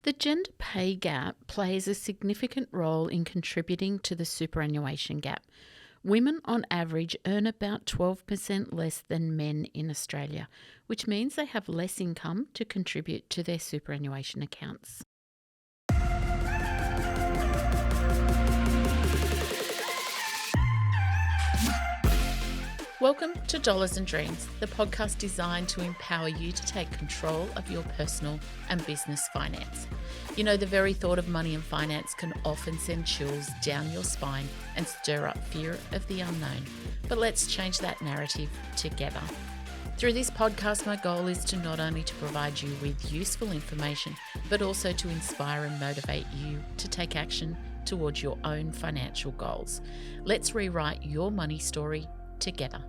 The gender pay gap plays a significant role in contributing to the superannuation gap. Women on average earn about 12% less than men in Australia, which means they have less income to contribute to their superannuation accounts. Welcome to Dollars and Dreams, the podcast designed to empower you to take control of your personal and business finance. You know, the very thought of money and finance can often send chills down your spine and stir up fear of the unknown. But let's change that narrative together. Through this podcast, my goal is to not only to provide you with useful information, but also to inspire and motivate you to take action towards your own financial goals. Let's rewrite your money story together.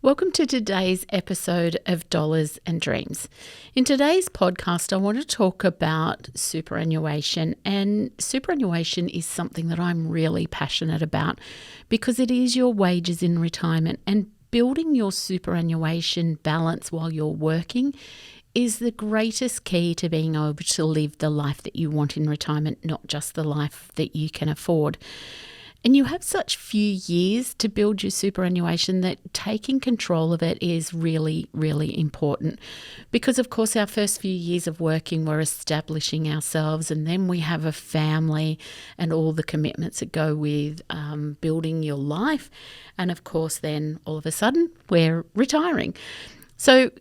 Welcome to today's episode of Dollars and Dreams. In today's podcast, I want to talk about superannuation, and superannuation is something that I'm really passionate about because it is your wages in retirement, and building your superannuation balance while you're working is the greatest key to being able to live the life that you want in retirement, not just the life that you can afford. And you have such few years to build your superannuation that taking control of it is really, really important. Because, of course, our first few years of working, we're establishing ourselves, and then we have a family and all the commitments that go with building your life. And, of course, then all of a sudden, we're retiring. So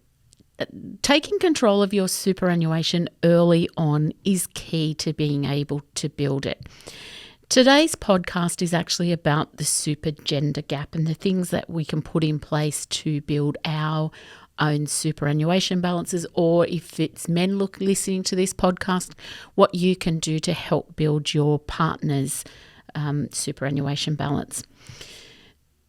taking control of your superannuation early on is key to being able to build it. Today's podcast is actually about the super gender gap and the things that we can put in place to build our own superannuation balances, or if it's men listening to this podcast, what you can do to help build your partner's superannuation balance.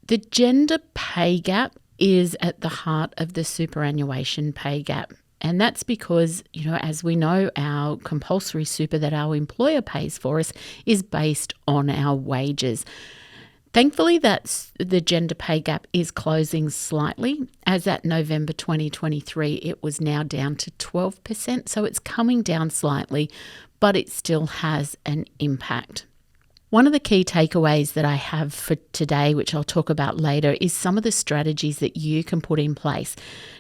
The gender pay gap is at the heart of the superannuation pay gap. And that's because, as we know, our compulsory super that our employer pays for us is based on our wages. Thankfully, the gender pay gap is closing slightly. As at November 2023, it was now down to 12%. So it's coming down slightly, but it still has an impact. One of the key takeaways that I have for today, which I'll talk about later, is some of the strategies that you can put in place.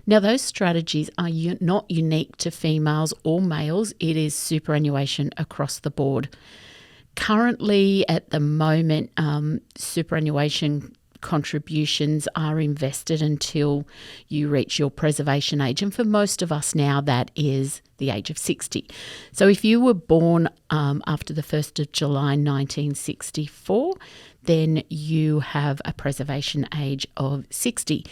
Now, those strategies are not unique to females or males. It is superannuation across the board. Currently, at the moment, superannuation contributions are invested until you reach your preservation age. And for most of us now, that is the age of 60. So if you were born after the 1st of July 1964, then you have a preservation age of 60.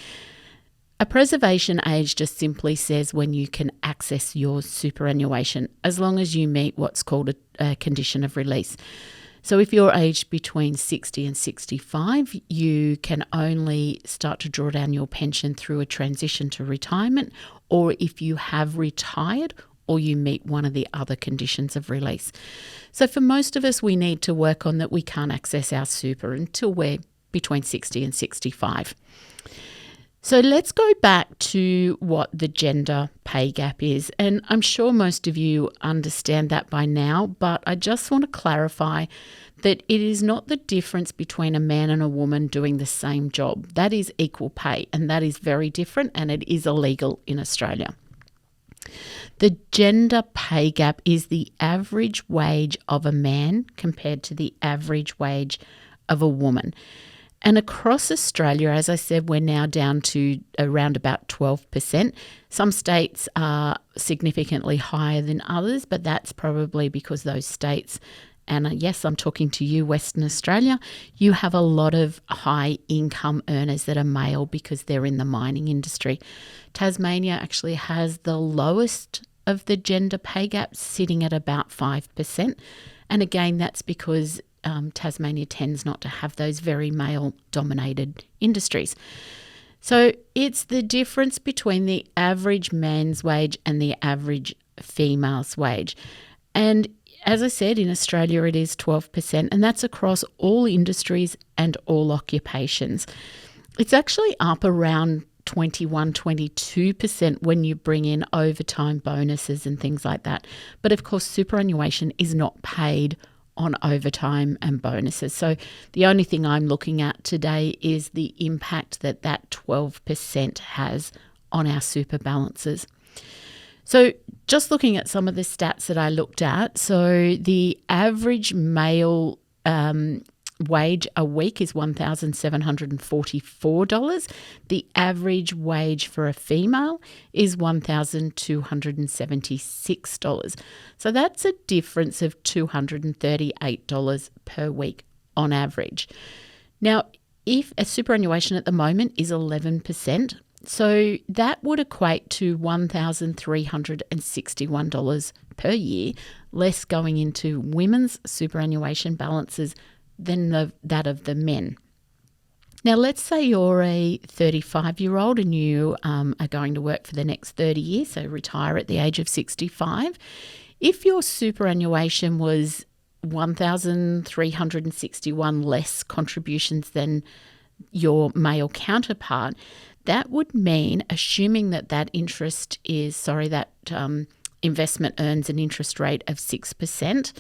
A preservation age just simply says when you can access your superannuation, as long as you meet what's called a condition of release. So if you're aged between 60 and 65, you can only start to draw down your pension through a transition to retirement, or if you have retired or you meet one of the other conditions of release. So for most of us, we need to work on that we can't access our super until we're between 60 and 65. So let's go back to what the gender pay gap is. And I'm sure most of you understand that by now, but I just want to clarify that it is not the difference between a man and a woman doing the same job. That is equal pay, and that is very different, and it is illegal in Australia. The gender pay gap is the average wage of a man compared to the average wage of a woman. And across Australia, as I said, we're now down to around about 12%. Some states are significantly higher than others, but that's probably because those states, and yes, I'm talking to you, Western Australia, you have a lot of high income earners that are male because they're in the mining industry. Tasmania actually has the lowest of the gender pay gap, sitting at about 5%. And again, that's because Tasmania tends not to have those very male-dominated industries. So it's the difference between the average man's wage and the average female's wage. And as I said, in Australia it is 12%, and that's across all industries and all occupations. It's actually up around 21, 22% when you bring in overtime bonuses and things like that. But of course, superannuation is not paid on overtime and bonuses. So the only thing I'm looking at today is the impact that 12% has on our super balances. So just looking at some of the stats that I looked at, so the average male wage a week is $1,744. The average wage for a female is $1,276. So that's a difference of $238 per week on average. Now, if a superannuation at the moment is 11%, so that would equate to $1,361 per year, less going into women's superannuation balances than that of the men. Now, let's say you're a 35-year-old and you are going to work for the next 30 years, so retire at the age of 65. If your superannuation was 1,361 less contributions than your male counterpart, that would mean, assuming that investment earns an interest rate of 6%,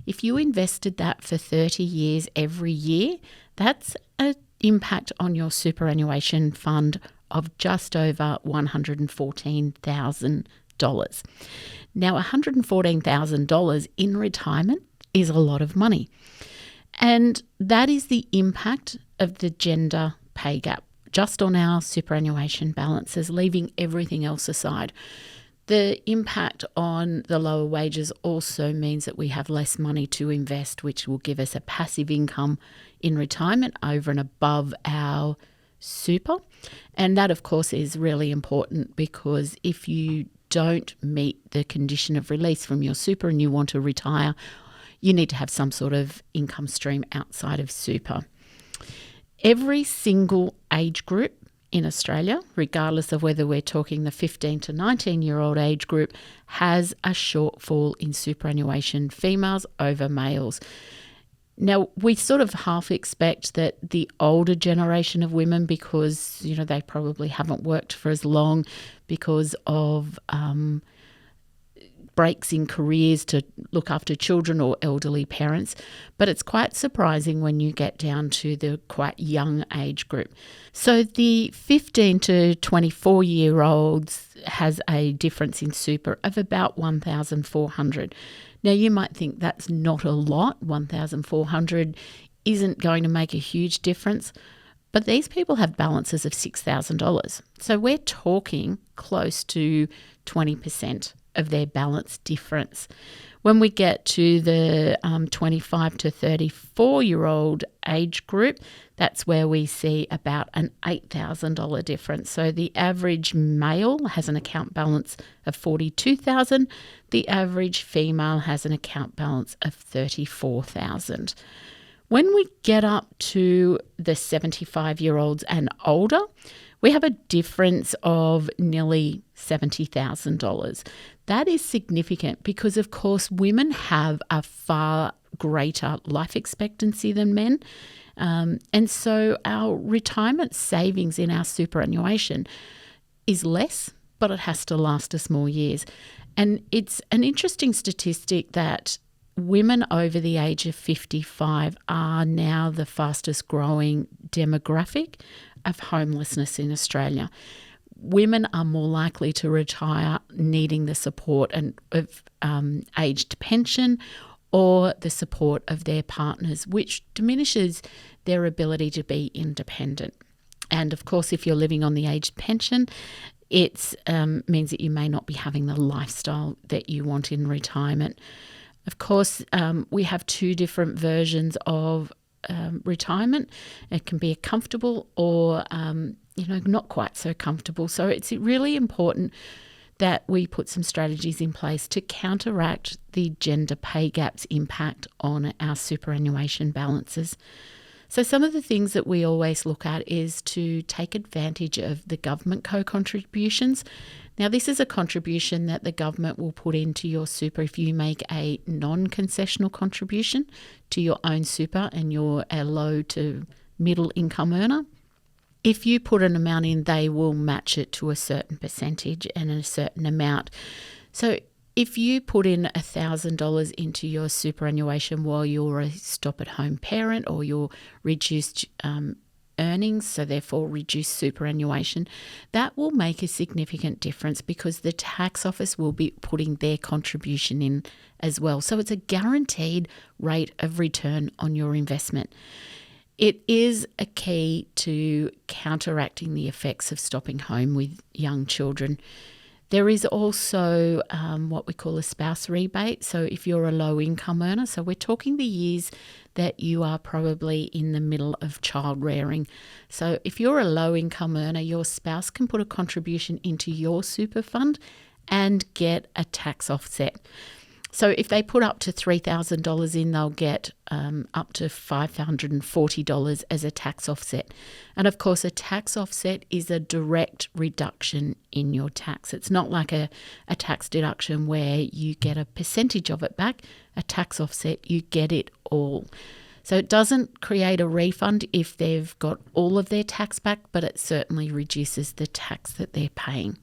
if you invested that for 30 years every year, that's an impact on your superannuation fund of just over $114,000. Now, $114,000 in retirement is a lot of money. And that is the impact of the gender pay gap just on our superannuation balances, leaving everything else aside. The impact on the lower wages also means that we have less money to invest, which will give us a passive income in retirement over and above our super. And that, of course, is really important because if you don't meet the condition of release from your super and you want to retire, you need to have some sort of income stream outside of super. Every single age group in Australia, regardless of whether we're talking the 15 to 19-year-old age group, has a shortfall in superannuation, females over males. Now, we sort of half expect that the older generation of women, because, they probably haven't worked for as long because of breaks in careers to look after children or elderly parents. But it's quite surprising when you get down to the quite young age group. So the 15 to 24-year-olds has a difference in super of about $1,400. Now, you might think that's not a lot. $1,400 isn't going to make a huge difference. But these people have balances of $6,000. So we're talking close to 20% of their balance difference. When we get to the 25 to 34-year-old age group, that's where we see about an $8,000 difference. So the average male has an account balance of $42,000. The average female has an account balance of $34,000. When we get up to the 75-year-olds and older, we have a difference of nearly $70,000. That is significant because, of course, women have a far greater life expectancy than men. And so our retirement savings in our superannuation is less, but it has to last us more years. And it's an interesting statistic that women over the age of 55 are now the fastest growing demographic of homelessness in Australia. Women are more likely to retire needing the support of aged pension or the support of their partners, which diminishes their ability to be independent. And of course, if you're living on the aged pension, it means that you may not be having the lifestyle that you want in retirement. Of course, we have two different versions of retirement. It can be a comfortable or, not quite so comfortable. So it's really important that we put some strategies in place to counteract the gender pay gap's impact on our superannuation balances. So some of the things that we always look at is to take advantage of the government co-contributions. Now, this is a contribution that the government will put into your super if you make a non-concessional contribution to your own super and you're a low to middle income earner. If you put an amount in, they will match it to a certain percentage and a certain amount. So if you put in $1,000 into your superannuation while you're a stop-at-home parent or you're reduced earnings, so therefore reduced superannuation, that will make a significant difference because the tax office will be putting their contribution in as well. So it's a guaranteed rate of return on your investment. It is a key to counteracting the effects of stopping home with young children. There is also what we call a spouse rebate. So if you're a low income earner, so we're talking the years that you are probably in the middle of child rearing. So if you're a low income earner, your spouse can put a contribution into your super fund and get a tax offset. So if they put up to $3,000 in, they'll get up to $540 as a tax offset. And of course, a tax offset is a direct reduction in your tax. It's not like a tax deduction where you get a percentage of it back. A tax offset, you get it all. So it doesn't create a refund if they've got all of their tax back, but it certainly reduces the tax that they're paying.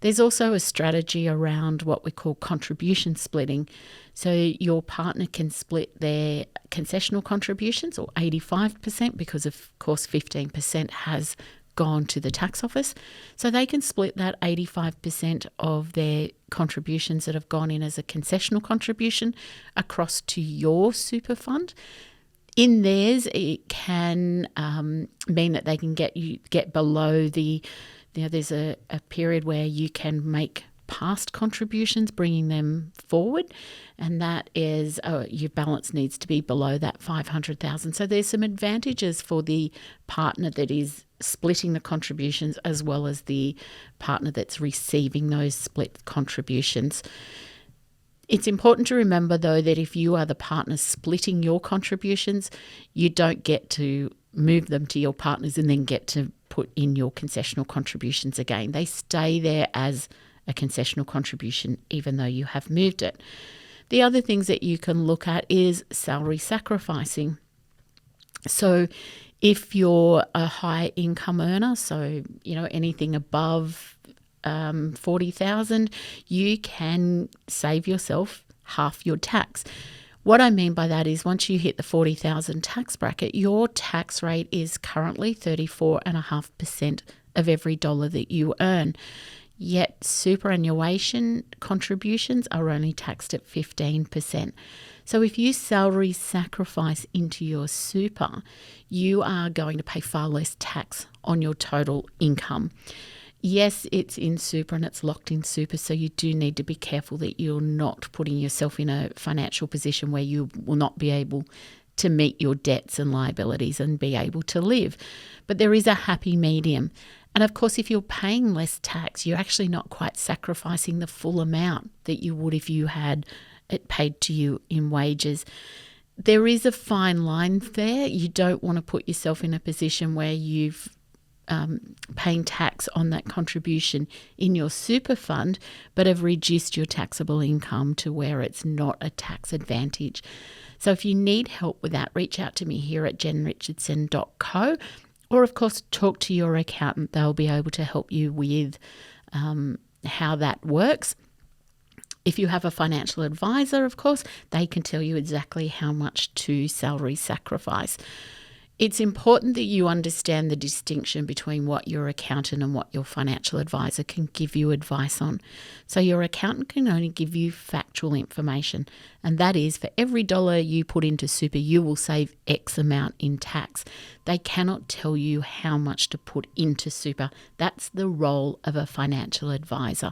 There's also a strategy around what we call contribution splitting. So your partner can split their concessional contributions, or 85%, because of course 15% has gone to the tax office. So they can split that 85% of their contributions that have gone in as a concessional contribution across to your super fund. In theirs, it can mean that they can get below the there's a period where you can make past contributions, bringing them forward, and that is your balance needs to be below that $500,000. So there's some advantages for the partner that is splitting the contributions as well as the partner that's receiving those split contributions. It's important to remember, though, that if you are the partner splitting your contributions, you don't get to move them to your partners and then get to put in your concessional contributions again. They stay there as a concessional contribution even though you have moved it. The other things that you can look at is salary sacrificing. So if you're a high income earner, so anything above 40,000, you can save yourself half your tax. What I mean by that is once you hit the 40,000 tax bracket, your tax rate is currently 34.5% of every dollar that you earn. Yet superannuation contributions are only taxed at 15%. So if you salary sacrifice into your super, you are going to pay far less tax on your total income. Yes, it's in super and it's locked in super, so you do need to be careful that you're not putting yourself in a financial position where you will not be able to meet your debts and liabilities and be able to live. But there is a happy medium. And of course, if you're paying less tax, you're actually not quite sacrificing the full amount that you would if you had it paid to you in wages. There is a fine line there. You don't want to put yourself in a position where you've paying tax on that contribution in your super fund, but have reduced your taxable income to where it's not a tax advantage. So if you need help with that, reach out to me here at jenrichardson.co, or of course talk to your accountant. They'll be able to help you with how that works. If you have a financial advisor, of course, they can tell you exactly how much to salary sacrifice. It's important that you understand the distinction between what your accountant and what your financial advisor can give you advice on. So your accountant can only give you factual information, and that is for every dollar you put into super, you will save X amount in tax. They cannot tell you how much to put into super. That's the role of a financial advisor.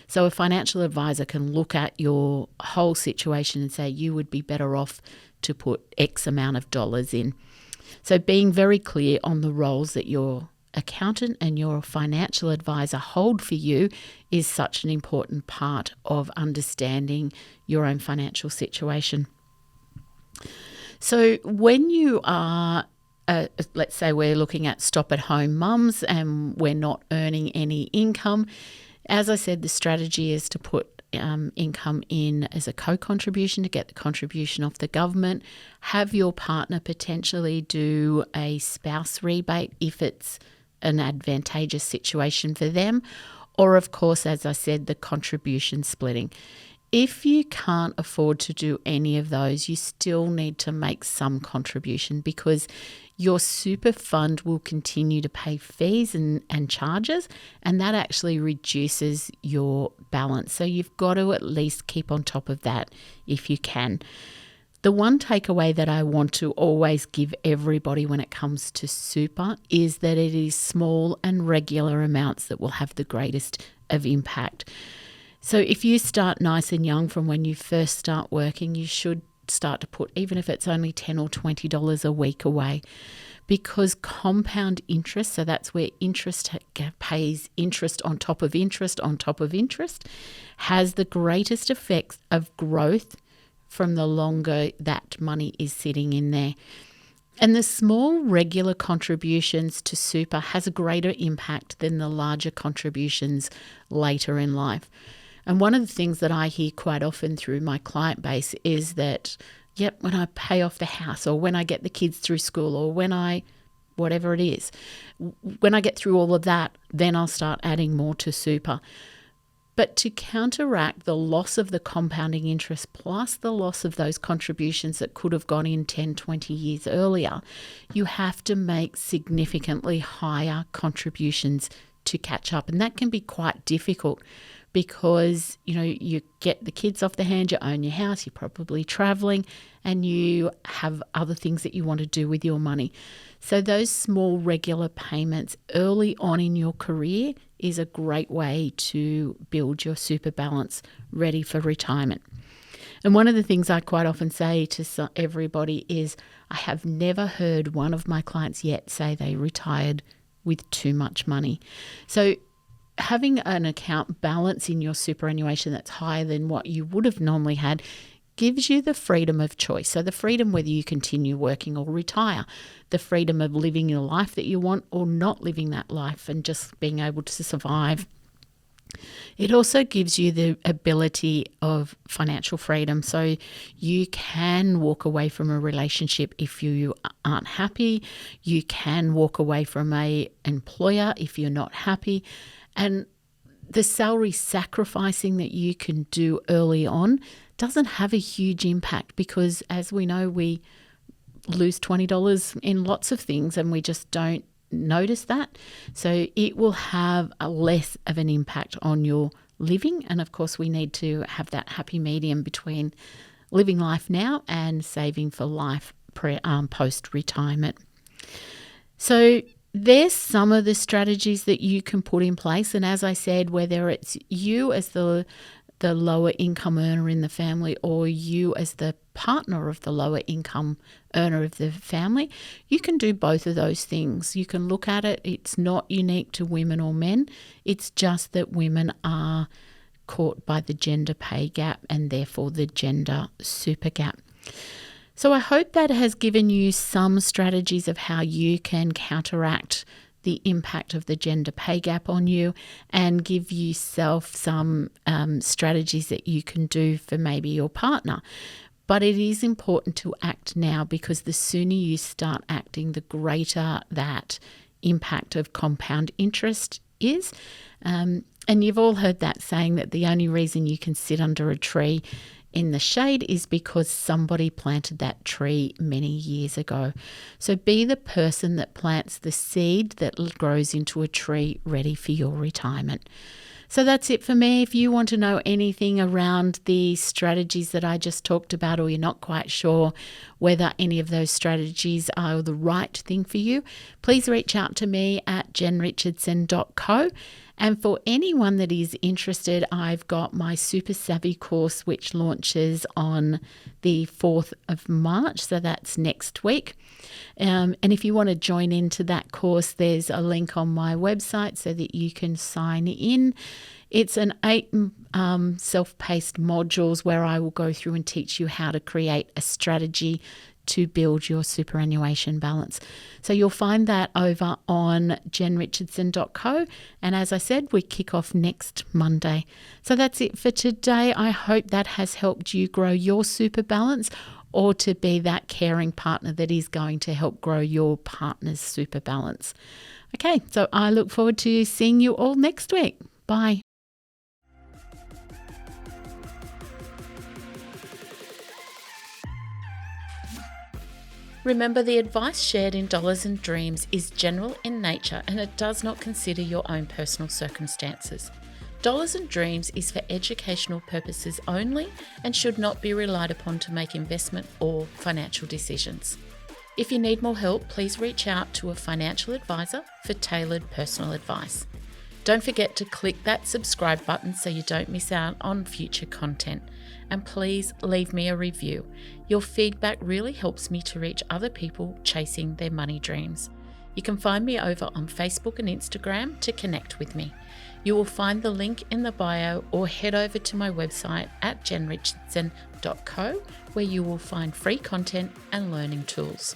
So a financial advisor can look at your whole situation and say you would be better off to put X amount of dollars in. So being very clear on the roles that your accountant and your financial advisor hold for you is such an important part of understanding your own financial situation. So when you are, let's say we're looking at stop-at-home mums and we're not earning any income, as I said, the strategy is to put income in as a co-contribution to get the contribution off the government. Have your partner potentially do a spouse rebate if it's an advantageous situation for them. Or, of course, as I said, the contribution splitting. If you can't afford to do any of those, you still need to make some contribution, because your super fund will continue to pay fees and charges, and that actually reduces your balance. So you've got to at least keep on top of that if you can. The one takeaway that I want to always give everybody when it comes to super is that it is small and regular amounts that will have the greatest of impact. So if you start nice and young from when you first start working, you should start to put, even if it's only $10 or $20 a week away, because compound interest, so that's where interest pays interest on top of interest on top of interest, has the greatest effects of growth from the longer that money is sitting in there. And the small regular contributions to super has a greater impact than the larger contributions later in life. And one of the things that I hear quite often through my client base is that, when I pay off the house, or when I get the kids through school, or whatever it is, when I get through all of that, then I'll start adding more to super. But to counteract the loss of the compounding interest plus the loss of those contributions that could have gone in 10, 20 years earlier, you have to make significantly higher contributions to catch up. And that can be quite difficult because, you get the kids off the hand, you own your house, you're probably traveling, and you have other things that you want to do with your money. So those small regular payments early on in your career is a great way to build your super balance ready for retirement. And one of the things I quite often say to everybody is, I have never heard one of my clients yet say they retired with too much money. So having an account balance in your superannuation that's higher than what you would have normally had gives you the freedom of choice. So the freedom whether you continue working or retire, the freedom of living your life that you want or not living that life and just being able to survive. It also gives you the ability of financial freedom. So you can walk away from a relationship if you aren't happy. You can walk away from an employer if you're not happy. And the salary sacrificing that you can do early on doesn't have a huge impact because, as we know, we lose $20 in lots of things and we just don't notice that. So it will have a less of an impact on your living. And of course, we need to have that happy medium between living life now and saving for life post-retirement. So there's some of the strategies that you can put in place. And as I said, whether it's you as the lower income earner in the family or you as the partner of the lower income earner of the family, you can do both of those things. You can look at it. It's not unique to women or men. It's just that women are caught by the gender pay gap and therefore the gender super gap. So I hope that has given you some strategies of how you can counteract the impact of the gender pay gap on you and give yourself some strategies that you can do for maybe your partner. But it is important to act now because the sooner you start acting, the greater that impact of compound interest is. And you've all heard that saying that the only reason you can sit under a tree in the shade is because somebody planted that tree many years ago. So be the person that plants the seed that grows into a tree ready for your retirement. So that's it for me. If you want to know anything around the strategies that I just talked about, or you're not quite sure whether any of those strategies are the right thing for you, please reach out to me at jenrichardson.co. And for anyone that is interested, I've got my Super Savvy course, which launches on the 4th of March. So that's next week. And if you want to join into that course, there's a link on my website so that you can sign in. It's an 8 self-paced modules where I will go through and teach you how to create a strategy to build your superannuation balance. So you'll find that over on jenrichardson.co. And as I said, we kick off next Monday. So that's it for today. I hope that has helped you grow your super balance or to be that caring partner that is going to help grow your partner's super balance. Okay, so I look forward to seeing you all next week. Bye. Remember, the advice shared in Dollars and Dreams is general in nature and it does not consider your own personal circumstances. Dollars and Dreams is for educational purposes only and should not be relied upon to make investment or financial decisions. If you need more help, please reach out to a financial advisor for tailored personal advice. Don't forget to click that subscribe button so you don't miss out on future content. And please leave me a review. Your feedback really helps me to reach other people chasing their money dreams. You can find me over on Facebook and Instagram to connect with me. You will find the link in the bio or head over to my website at jenrichardson.co where you will find free content and learning tools.